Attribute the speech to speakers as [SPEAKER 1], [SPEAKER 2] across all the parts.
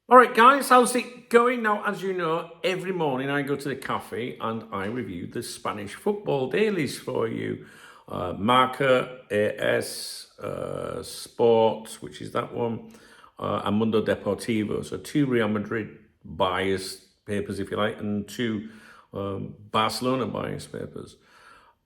[SPEAKER 1] All right, guys, how's it going? Now, as you know, every morning I go to the cafe and I review the Spanish football dailies for you. Marca, AS, Sport, which is that one, and Mundo Deportivo. So two Real Madrid biased papers, if you like, and two Barcelona biased papers.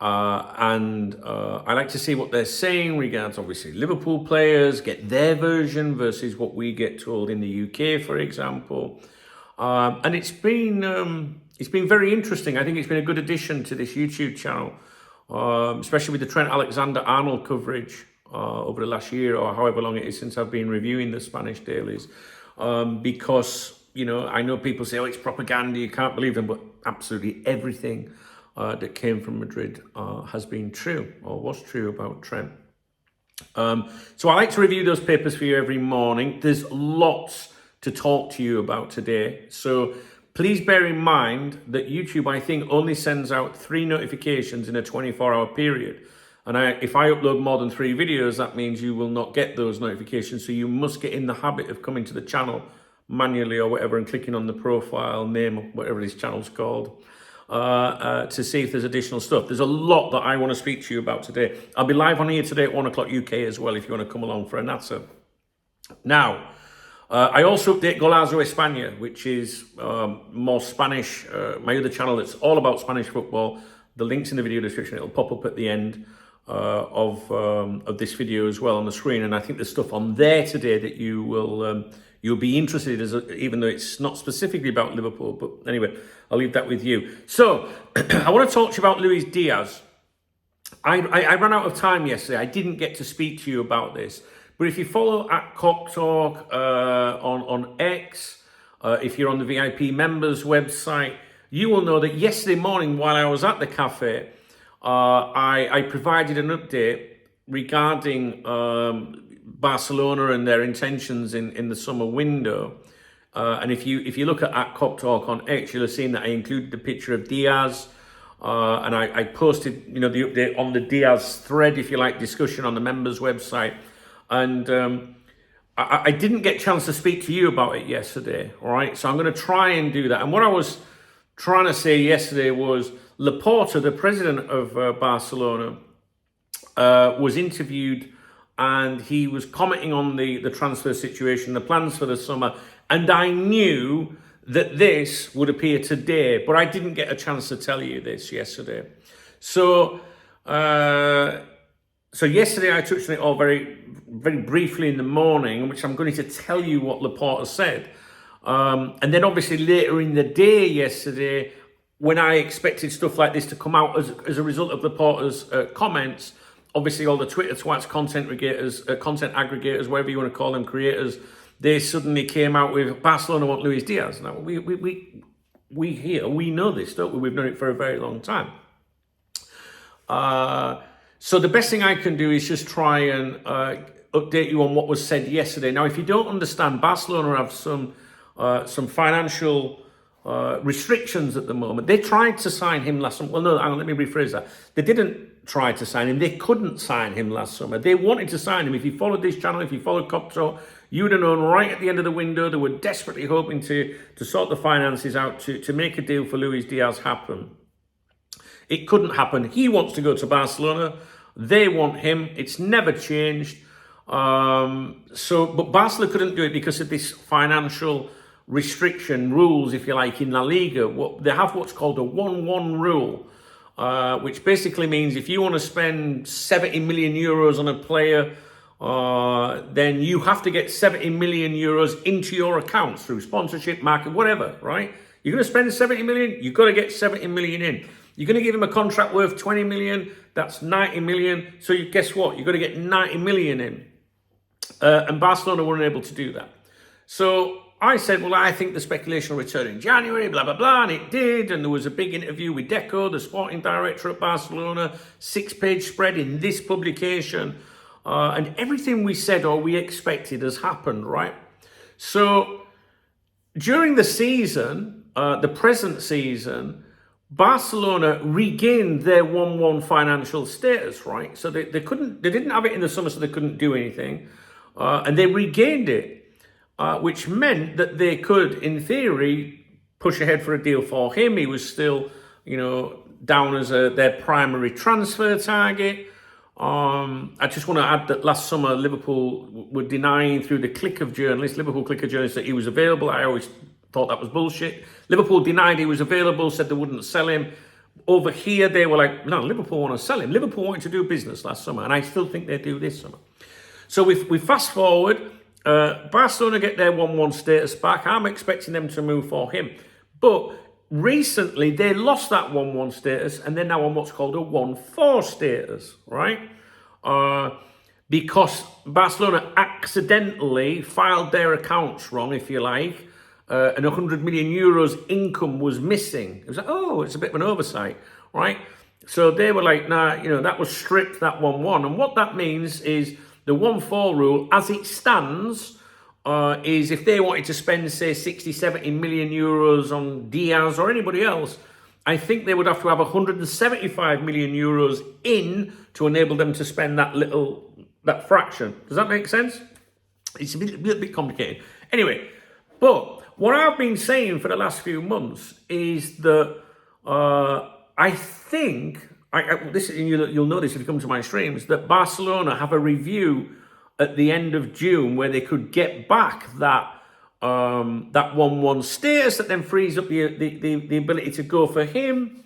[SPEAKER 1] And I like to see what they're saying regards, obviously, Liverpool players, get their version versus what we get told in the UK, for example. And it's been very interesting. I think it's been a good addition to this YouTube channel, especially with the Trent Alexander-Arnold coverage over the last year or however long it is since I've been reviewing the Spanish dailies. Because, I know people say, oh, it's propaganda, you can't believe them, but absolutely everything that came from Madrid has been true or was true about Trent. So I like to review those papers for you every morning. There's lots to talk to you about today. So please bear in mind that YouTube, I think, only sends out 3 notifications in a 24-hour period. And if I upload more than 3 videos, that means you will not get those notifications. So you must get in the habit of coming to the channel manually or whatever and clicking on the profile name, whatever this channel's called. To see if there's additional stuff. There's a lot that I want to speak to you about today. I'll be live on here today at 1 o'clock UK as well if you want to come along for a natter. Now, I also update Golazo España, which is more Spanish, my other channel that's all about Spanish football. The link's in the video description. It'll pop up at the end of this video as well on the screen. And I think there's stuff on there today that you will you'll be interested in, even though it's not specifically about Liverpool. But anyway, I'll leave that with you. So I want to talk to you about Luis Díaz. I ran out of time yesterday. I didn't get to speak to you about this. But if you follow at Cock Talk on X, if you're on the VIP members website, you will know that yesterday morning while I was at the cafe, I provided an update regarding Barcelona and their intentions in the summer window. And if you look at Cock Talk on X, you'll have seen that I included the picture of Díaz. And I posted, the update on the Díaz thread, if you like, discussion on the members website. And I didn't get a chance to speak to you about it yesterday, all right? So I'm going to try and do that. And what I was trying to say yesterday was Laporta, the president of Barcelona, was interviewed and he was commenting on the transfer situation, the plans for the summer. And I knew that this would appear today, but I didn't get a chance to tell you this yesterday. So yesterday I touched on it all very, very briefly in the morning, which I'm going to tell you what Laporta said. And then obviously later in the day yesterday, when I expected stuff like this to come out as a result of Laporta's comments, obviously all the Twitter twats, content aggregators, whatever you want to call them, creators, they suddenly came out with Barcelona want Luis Díaz. Now, we know this, don't we? We've known it for a very long time. So the best thing I can do is just try and update you on what was said yesterday. Now, if you don't understand, Barcelona have some financial restrictions at the moment. They tried to sign him last summer. Well, no, hang on, let me rephrase that. They didn't try to sign him. They couldn't sign him last summer. They wanted to sign him. If you followed this channel, if you followed Copto, you would have known right at the end of the window they were desperately hoping to sort the finances out to make a deal for Luis Díaz happen. It couldn't happen. He wants to go to Barcelona. They want him. It's never changed. But Barcelona couldn't do it because of this financial restriction rules, if you like, in La Liga. They have what's called a 1-1 rule, which basically means if you want to spend 70 million euros on a player, then you have to get 70 million euros into your accounts through sponsorship, market, whatever, right? You're going to spend 70 million, you've got to get 70 million in. You're going to give him a contract worth 20 million, that's 90 million. So guess what? You've got to get 90 million in. And Barcelona weren't able to do that. So I said, well, I think the speculation will return in January, blah, blah, blah, and it did. And there was a big interview with Deco, the sporting director at Barcelona, 6-page spread in this publication. And everything we said or we expected has happened, right? So during the season, the present season, Barcelona regained their 1-1 financial status, right? So they didn't have it in the summer, so they couldn't do anything. And they regained it. which meant that they could, in theory, push ahead for a deal for him. He was still, down as their primary transfer target. I just want to add that last summer, Liverpool were denying through the Liverpool clicker journalists, that he was available. I always thought that was bullshit. Liverpool denied he was available, said they wouldn't sell him. Over here, they were like, no, Liverpool want to sell him. Liverpool wanted to do business last summer, and I still think they do this summer. So we fast forward, Barcelona get their 1-1 status back. I'm expecting them to move for him. But recently, they lost that 1-1 status, and they're now on what's called a 1-4 status, right? Because Barcelona accidentally filed their accounts wrong, if you like, and 100 million euros income was missing. It was like, oh, it's a bit of an oversight, right? So they were like, nah, that was stripped, that 1-1. And what that means is the 1-4 rule, as it stands, is if they wanted to spend, say, 60, 70 million euros on Díaz or anybody else, I think they would have to have 175 million euros in to enable them to spend that fraction. Does that make sense? It's a little bit complicated. Anyway, but what I've been saying for the last few months is that I think, you'll notice if you come to my streams, that Barcelona have a review at the end of June where they could get back that 1-1 status that then frees up the ability to go for him.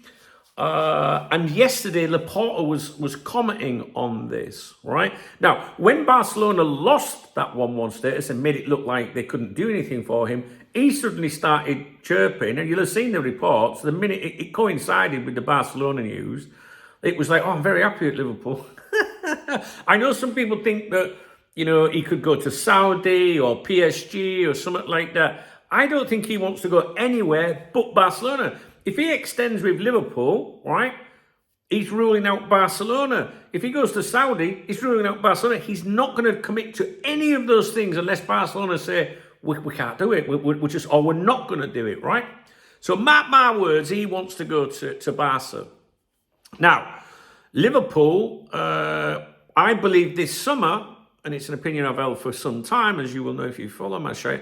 [SPEAKER 1] And yesterday, Laporta was commenting on this, right? Now, when Barcelona lost that 1-1 status and made it look like they couldn't do anything for him, he suddenly started chirping, and you'll have seen the reports. The minute it coincided with the Barcelona news, it was like, oh, I'm very happy at Liverpool. I know some people think that, he could go to Saudi or PSG or something like that. I don't think he wants to go anywhere but Barcelona. If he extends with Liverpool, right, he's ruling out Barcelona. If he goes to Saudi, he's ruling out Barcelona. He's not going to commit to any of those things unless Barcelona say, we can't do it. We're not going to do it, right? So mark my words, he wants to go to Barca. Now, Liverpool, I believe this summer, and it's an opinion I've held for some time, as you will know if you follow my show,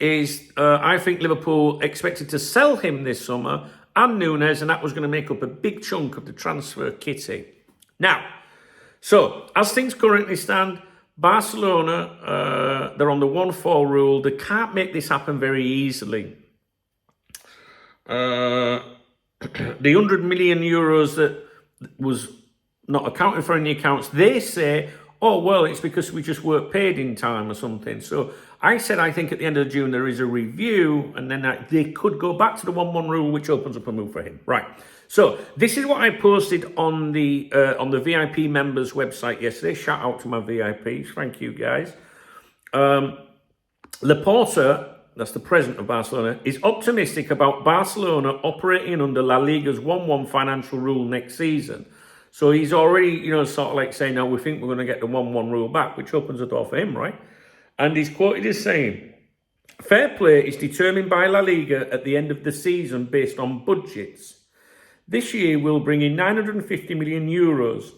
[SPEAKER 1] is I think Liverpool expected to sell him this summer and Núñez, and that was going to make up a big chunk of the transfer kitty. Now, so as things currently stand, Barcelona, they're on the 1-4 rule. They can't make this happen very easily. The 100 million euros that was not accounted for in the accounts, they say, oh, well, it's because we just weren't paid in time or something. So I said, I think at the end of June, there is a review, and then they could go back to the 1-1 rule, which opens up a move for him. Right. So this is what I posted on the VIP members website yesterday. Shout out to my VIPs. Thank you, guys. Laporta, that's the president of Barcelona, is optimistic about Barcelona operating under La Liga's 1-1 financial rule next season. So he's already, sort of like saying, now we think we're going to get the 1-1 rule back, which opens the door for him, right? And he's quoted as saying, fair play is determined by La Liga at the end of the season based on budgets. This year we'll bring in 950 million euros.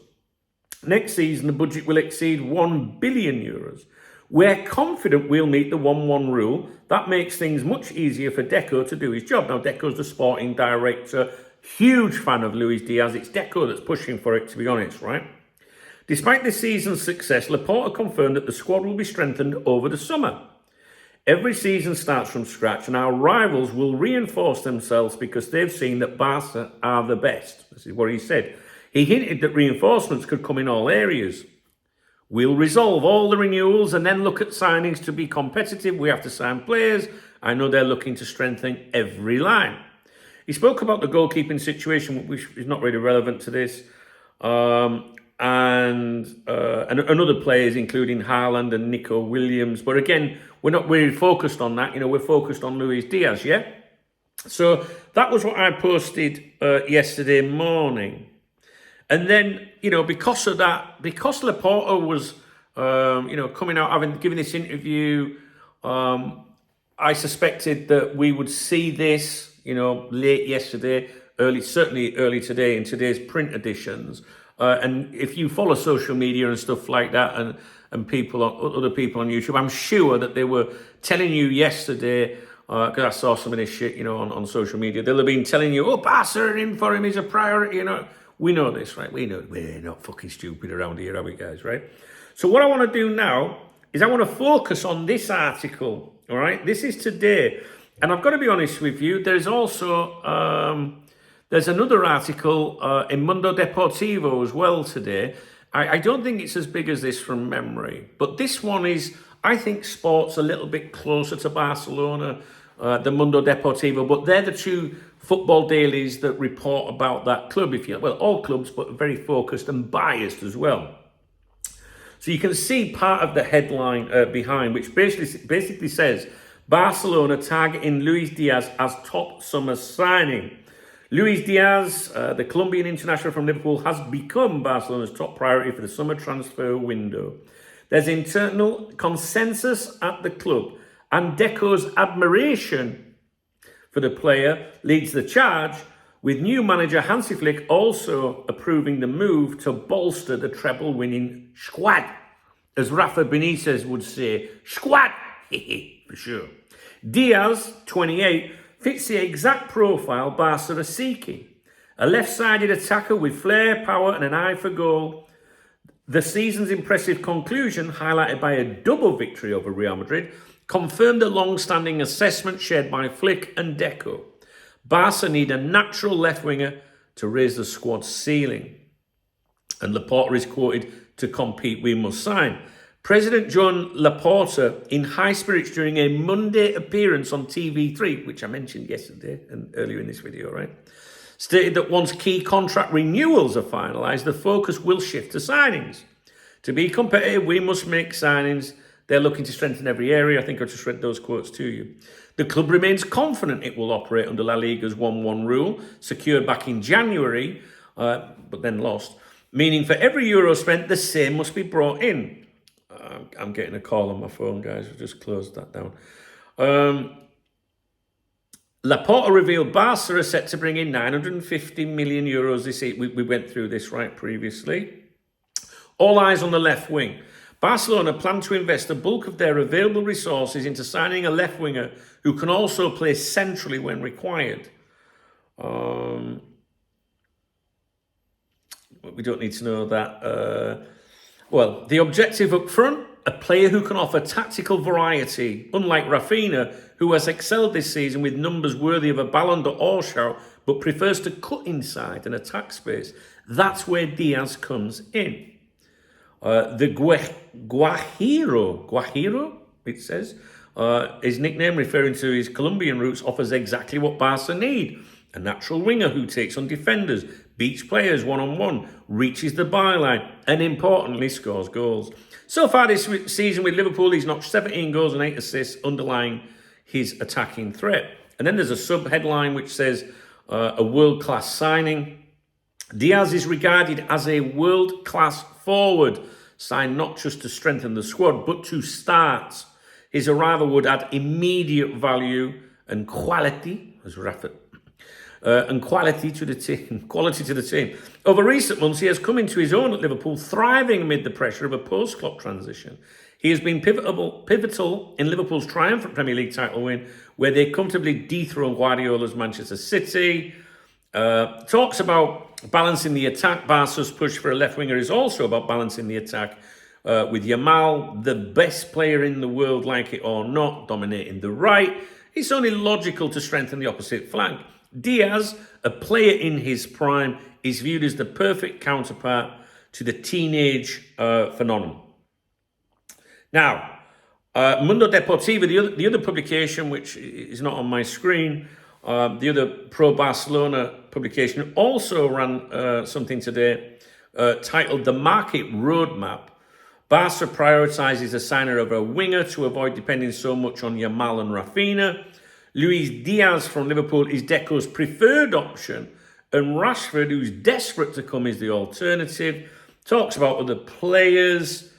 [SPEAKER 1] Next season, the budget will exceed 1 billion euros. We're confident we'll meet the 1-1 rule. That makes things much easier for Deco to do his job. Now, Deco's the sporting director, huge fan of Luis Díaz. It's Deco that's pushing for it, to be honest, right? Despite this season's success, Laporta confirmed that the squad will be strengthened over the summer. Every season starts from scratch, and our rivals will reinforce themselves because they've seen that Barca are the best. This is what he said. He hinted that reinforcements could come in all areas. We'll resolve all the renewals and then look at signings to be competitive. We have to sign players. I know they're looking to strengthen every line. He spoke about the goalkeeping situation, which is not really relevant to this, and other players, including Haaland and Nico Williams. But again, we're not really focused on that. We're focused on Luis Díaz, yeah? So that was what I posted yesterday morning. And then, because of that, because Laporta was, coming out, giving this interview, I suspected that we would see this, late yesterday, certainly early today in today's print editions. And if you follow social media and stuff like that, and other people on YouTube. I'm sure that they were telling you yesterday, because I saw some of this shit, on social media. They'll have been telling you, oh, Barca are in for him, he's a priority, We know this, right? We know we're not fucking stupid around here, are we, guys, right? So what I want to do now is I want to focus on this article, all right? This is today. And I've got to be honest with you, there's also, there's another article in Mundo Deportivo as well today. I don't think it's as big as this from memory, but this one is, I think sport's a little bit closer to Barcelona than Mundo Deportivo, but they're the two football dailies that report about that club, if you like. Well, all clubs, but very focused and biased as well. So you can see part of the headline behind, which basically says, Barcelona targeting Luis Díaz as top summer signing. Luis Díaz, the Colombian international from Liverpool, has become Barcelona's top priority for the summer transfer window. There's internal consensus at the club, and Deco's admiration for the player leads the charge, with new manager Hansi Flick also approving the move to bolster the treble-winning squad. As Rafa Benitez would say, squad, for sure. Díaz, 28, fits the exact profile Barca are seeking. A left-sided attacker with flair, power and an eye for goal. The season's impressive conclusion, highlighted by a double victory over Real Madrid, confirmed the long-standing assessment shared by Flick and Deco. Barca need a natural left winger to raise the squad's ceiling. And Laporta is quoted to compete, we must sign. President Joan Laporta, in high spirits during a Monday appearance on TV3, which I mentioned yesterday and earlier in this video, right, stated that once key contract renewals are finalised, the focus will shift to signings. To be competitive, we must make signings. They're looking to strengthen every area. I think I just read those quotes to you. The club remains confident it will operate under La Liga's 1-1 rule, secured back in January, but then lost, meaning for every euro spent, the same must be brought in. I'm getting a call on my phone, guys. I just closed that down. Laporta revealed Barca are set to bring in 950 million euros this year. We went through this right previously. All eyes on the left wing. Barcelona plan to invest the bulk of their available resources into signing a left winger who can also play centrally when required. We don't need to know that. Well, the objective up front, a player who can offer tactical variety, unlike Rafinha, who has excelled this season with numbers worthy of a Ballon d'Or shout, but prefers to cut inside and attack space. That's where Díaz comes in. The Guajiro, it says, his nickname referring to his Colombian roots, offers exactly what Barca need. A natural winger who takes on defenders, beats players one-on-one, reaches the byline, and importantly, scores goals. So far this season with Liverpool, he's notched 17 goals and 8 assists, underlying his attacking threat. And then there's a sub-headline which says, a world-class signing. Díaz is regarded as a world-class forward, signed not just to strengthen the squad, but to start. His arrival would add immediate value and quality, as Rafa, and quality to the team. Over recent months, he has come into his own at Liverpool, thriving amid the pressure of a post-Klopp transition. He has been pivotal in Liverpool's triumphant Premier League title win, where they comfortably dethroned Guardiola's Manchester City. Talks about balancing the attack. Barca's push for a left winger is also about balancing the attack with Yamal, the best player in the world, like it or not, dominating the right. It's only logical to strengthen the opposite flank. Díaz, a player in his prime, is viewed as the perfect counterpart to the teenage phenomenon. Now, Mundo Deportivo, the other publication, which is not on my screen, the other pro-Barcelona publication, also ran something today titled The Market Roadmap. Barca prioritises a signer of a winger to avoid depending so much on Yamal and Rafinha. Luis Díaz from Liverpool is Deco's preferred option, and Rashford, who's desperate to come, is the alternative. Talks about other players.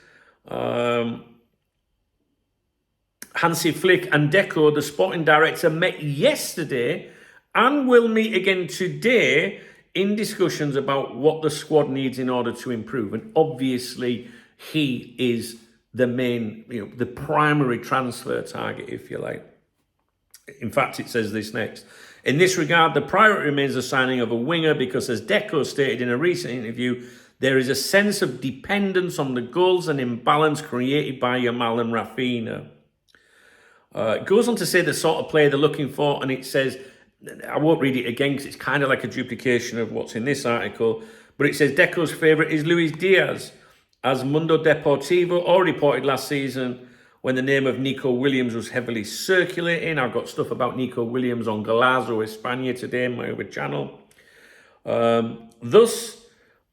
[SPEAKER 1] Hansi Flick and Deco, the sporting director, met yesterday and will meet again today in discussions about what the squad needs in order to improve. And obviously, he is the main, the primary transfer target, if you like. In fact, it says this next. In this regard, the priority remains the signing of a winger because, as Deco stated in a recent interview, there is a sense of dependence on the goals and imbalance created by Yamal and Rafinha. It goes on to say the sort of player they're looking for, and it says, I won't read it again because it's kind of like a duplication of what's in this article, but it says Deco's favourite is Luis Díaz, as Mundo Deportivo already reported last season when the name of Nico Williams was heavily circulating. I've got stuff about Nico Williams on Golazo España today in my other channel. Thus,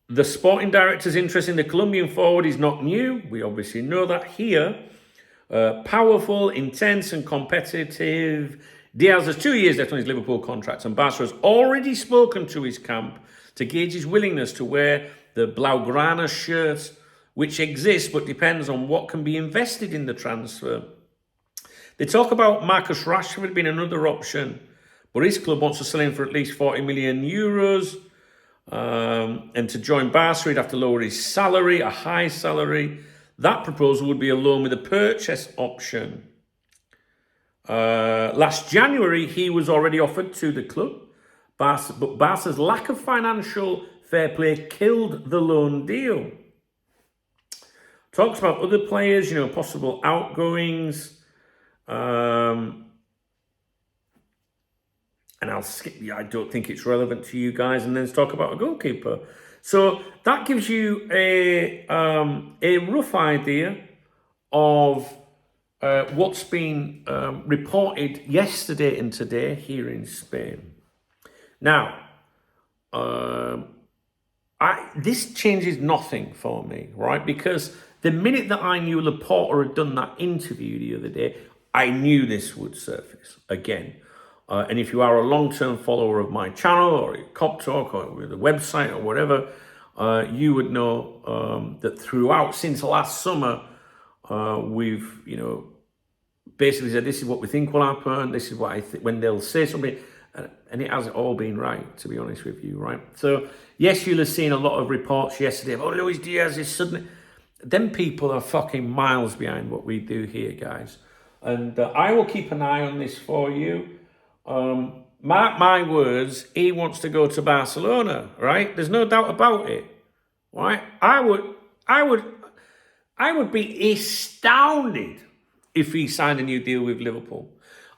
[SPEAKER 1] the sporting director's interest in the Colombian forward is not new. We obviously know that here. Powerful, intense and competitive. Díaz has 2 years left on his Liverpool contract, and Barca has already spoken to his camp to gauge his willingness to wear the Blaugrana shirt, which exists but depends on what can be invested in the transfer. They talk about Marcus Rashford being another option, but his club wants to sell him for at least 40 million euros. And to join Barca, he'd have to lower his salary, a high salary. That proposal would be a loan with a purchase option. Last January, he was already offered to the club, but Barca's lack of financial fair play killed the loan deal. Talks about other players, possible outgoings. And I'll skip, I don't think it's relevant to you guys, and then let's talk about a goalkeeper. So that gives you a rough idea of what's been reported yesterday and today here in Spain. Now, this changes nothing for me, right? Because the minute that I knew Laporta had done that interview the other day, I knew this would surface again. And if you are a long-term follower of my channel or Cop Talk or the website or whatever, you would know that throughout, since last summer, we've, basically said, this is what we think will happen. This is what I think when they'll say something. And it hasn't all been right, to be honest with you, right? So, yes, you'll have seen a lot of reports yesterday of, Luis Díaz is suddenly... Them people are fucking miles behind what we do here, guys. And I will keep an eye on this for you. Mark my words, he wants to go to Barcelona, right? There's no doubt about it, right? I would be astounded if he signed a new deal with Liverpool.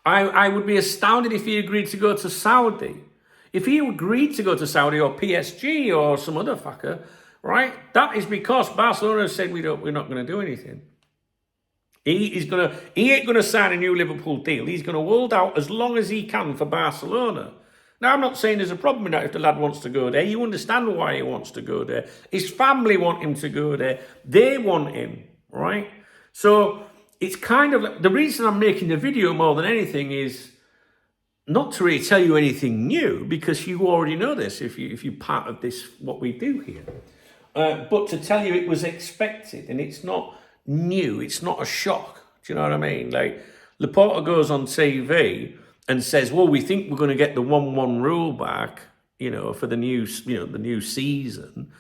[SPEAKER 1] I would be astounded if he agreed to go to Saudi. If he agreed to go to Saudi or PSG or some other fucker, right? That is because Barcelona said we're not going to do anything. He ain't gonna sign a new Liverpool deal. He's gonna hold out as long as he can for Barcelona. Now, I'm not saying there's a problem with that if the lad wants to go there. You understand why he wants to go there. His family want him to go there. They want him, right? So it's kind of like, the reason I'm making the video more than anything is not to really tell you anything new, because you already know this if you're part of this, what we do here. But to tell you it was expected, and it's not new, it's not a shock. Do you know what I mean? Like, Laporta goes on TV and says, well, we think we're going to get the 1-1 rule back, for the new season.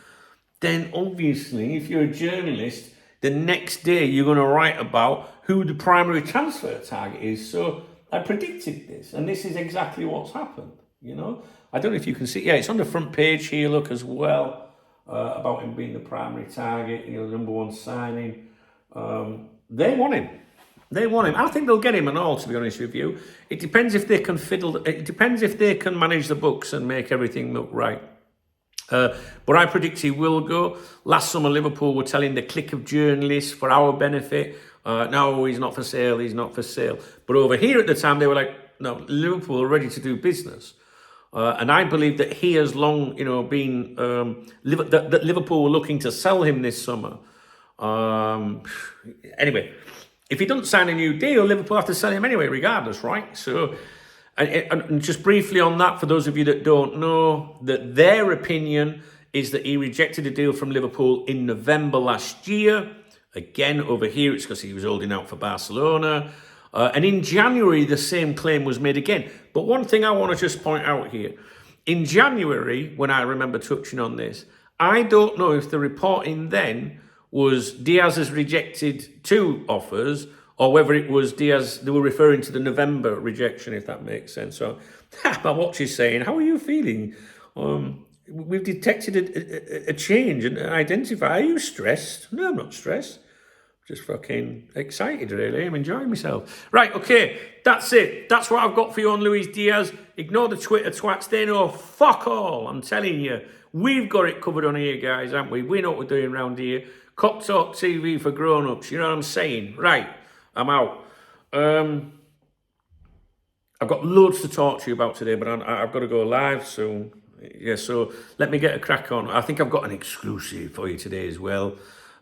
[SPEAKER 1] Then obviously, if you're a journalist, the next day you're going to write about who the primary transfer target is. So I predicted this, and this is exactly what's happened. I don't know if you can see. Yeah, it's on the front page here, look, as well, about him being the primary target, the number one signing. They want him. I think they'll get him and all, to be honest with you. It depends if they can it depends if they can manage the books and make everything look right. But I predict he will go. Last summer, Liverpool were telling the clique of journalists for our benefit, no, he's not for sale, he's not for sale. But over here at the time, they were like, no, Liverpool are ready to do business. And I believe that he has long, been, that Liverpool were looking to sell him this summer. Anyway, if he doesn't sign a new deal, Liverpool have to sell him anyway, regardless, right? So, and just briefly on that, for those of you that don't know, that their opinion is that he rejected a deal from Liverpool in November last year. Again, over here, it's because he was holding out for Barcelona. And in January, the same claim was made again. But one thing I want to just point out here, in January, when I remember touching on this, I don't know if the reporting then was Díaz has rejected 2 offers, or whether it was Díaz, they were referring to the November rejection, if that makes sense. So my watch is saying, how are you feeling? We've detected a change and identify. Are you stressed? No, I'm not stressed. Just fucking excited, really. I'm enjoying myself. Right, okay, that's it. That's what I've got for you on Luis Díaz. Ignore the Twitter twats. They know fuck all. I'm telling you. We've got it covered on here, guys, haven't we? We know what we're doing around here. Cock Talk TV for grown-ups. You know what I'm saying? Right, I'm out. I've got loads to talk to you about today, but I've got to go live soon. Yeah, so let me get a crack on. I think I've got an exclusive for you today as well.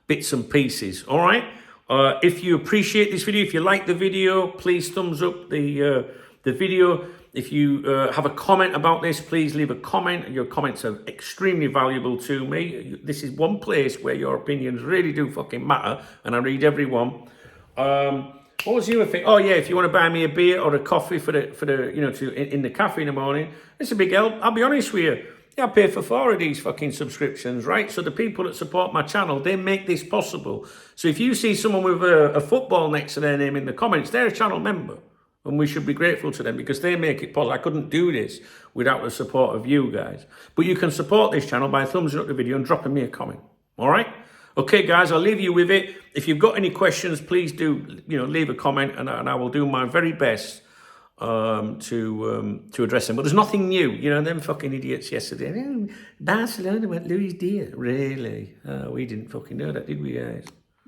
[SPEAKER 1] Bits and pieces, all right? If you appreciate this video, if you like the video, please thumbs up the video. If you have a comment about this, please leave a comment. Your comments are extremely valuable to me. This is one place where your opinions really do fucking matter, and I read every one. What was the other thing? Oh yeah, if you want to buy me a beer or a coffee for the you know, in the cafe in the morning, it's a big help. I'll be honest with you. Yeah, I pay for 4 of these fucking subscriptions, right? So the people that support my channel, they make this possible. So if you see someone with a football next to their name in the comments, they're a channel member. And we should be grateful to them because they make it possible. I couldn't do this without the support of you guys. But you can support this channel by thumbsing up the video and dropping me a comment. All right? Okay, guys, I'll leave you with it. If you've got any questions, please do, you know, leave a comment and I will do my very best to address them. But there's nothing new. You know, them fucking idiots yesterday. Oh, Barcelona went Luis Díaz. Really? We didn't fucking know that, did we, guys?